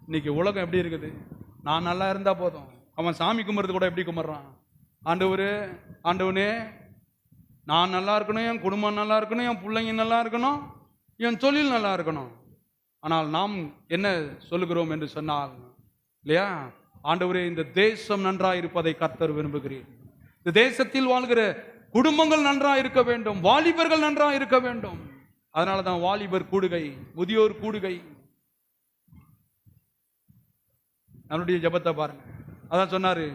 இன்னைக்கு உலகம் எப்படி இருக்குது? நான் நல்லா இருந்தா போதும். அவன் சாமி கும்பிட்றது கூட எப்படி கும்பிட்றான்? ஆண்டவரே, ஆண்டவனே, நான் நல்லா இருக்கணும், என் குடும்பம் நல்லா இருக்கணும், என் பிள்ளைங்க நல்லா இருக்கணும், என் தொழில் நல்லா இருக்கணும். ஆனால் நாம் என்ன சொல்லுகிறோம் என்று சொன்னால், இல்லையா, ஆண்டவரே, இந்த தேசம் நன்றாக இருப்பதை கர்த்தர் விரும்புகிறேன். இந்த தேசத்தில் வாழ்கிற குடும்பங்கள் நன்றாக இருக்க வேண்டும், வாலிபர்கள் நன்றாக இருக்க வேண்டும். அதனால தான் வாலிபர் கூடுகை, முதியோர் கூடுகை. நம்மளுடைய ஜெபத்தை பாருங்க. அதான் சொன்னாரு,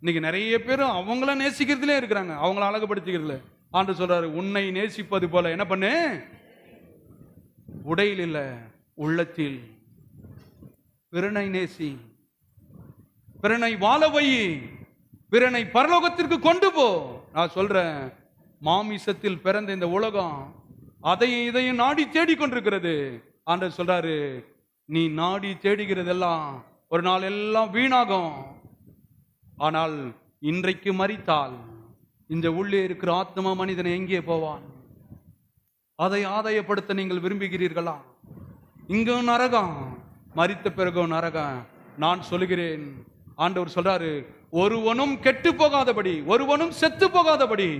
இன்னைக்கு நிறைய பேர் அவங்கள நேசிக்கிறதுலே இருக்கிறாங்க, அவங்கள அழகுபடுத்திக்கிறதுல. ஆண்டு சொல்றாரு, உன்னை நேசிப்பது போல என்ன பண்ணு, உடையில் இல்ல உள்ளத்தில். பிறனை நேசி, பிறனை வாழ வை, பிறனை பரலோகத்திற்கு கொண்டு போ. நான் சொல்றேன், மாமிசத்தில் பிறந்த இந்த உலகம் அதையும் இதையும் நாடி தேடிக்கொண்டிருக்கிறது. ஆண்டவர் சொல்றாரு, நீ நாடி தேடுகிறதெல்லாம் ஒரு நாள் எல்லாம் வீணாகும். ஆனால் இன்றைக்கு மரித்தால் இந்த உள்ளே இருக்கிற ஆத்மா மனிதனை எங்கே போவான்? அதை ஆதாயப்படுத்த நீங்கள் விரும்புகிறீர்களா? இங்கும் நரகம், மரித்த பிறகும் நரகம். நான் சொல்லுகிறேன், ஆண்டவர் சொல்றாரு, ஒருவனும் கெட்டு போகாதபடி, ஒருவனும் செத்து போகாதபடி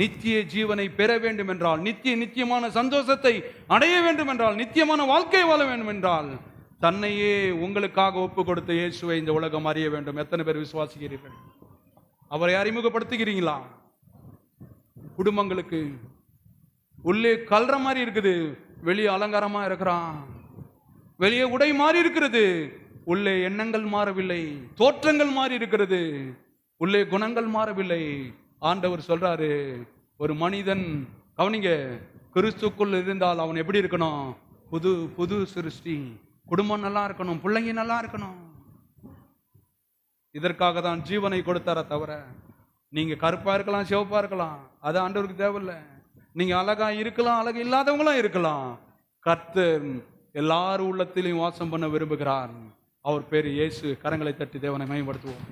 நித்திய ஜீவனை பெற வேண்டும் என்றால், நித்தியமான சந்தோஷத்தை அடைய வேண்டும் என்றால், நித்தியமான வாழ்க்கை வாழ வேண்டும் என்றால், தன்னையே உங்களுக்காக ஒப்பு கொடுத்த இயேசுவை இந்த உலகம் அறிய வேண்டும். எத்தனை பேர் விசுவாசிக்கிறீர்கள்? அவரை அறிமுகப்படுத்துகிறீங்களா? குடும்பங்களுக்கு உள்ளே கல்ற மாதிரி இருக்குது, வெளியே அலங்காரமா இருக்கிறான், வெளியே உடை மாறி இருக்கிறது, உள்ளே எண்ணங்கள் மாறவில்லை, தோற்றங்கள் மாறி இருக்கிறது, உள்ளே குணங்கள் மாறவில்லை. ஆண்டவர் சொல்றாரு, ஒரு மனிதன் கவனிங்க, கிறிஸ்துக்குள் இருந்தால் அவன் எப்படி இருக்கணும்? புது புது சிருஷ்டி. குடும்பம் நல்லா இருக்கணும், பிள்ளைங்க நல்லா இருக்கணும். இதற்காக தான் ஜீவனை கொடுத்தார தவிர, நீங்க கருப்பா இருக்கலாம், சிவப்பா இருக்கலாம், அது ஆண்டவருக்கு தேவையில்லை. நீங்க அழகா இருக்கலாம், அழகு இல்லாதவங்களும் இருக்கலாம். கர்த்தர் எல்லாரும் உள்ளத்திலையும் வாசம் பண்ண விரும்புகிறார். அவர் பேரு இயேசு. கரங்களை தட்டி தேவனை மேம்படுத்துவோம்.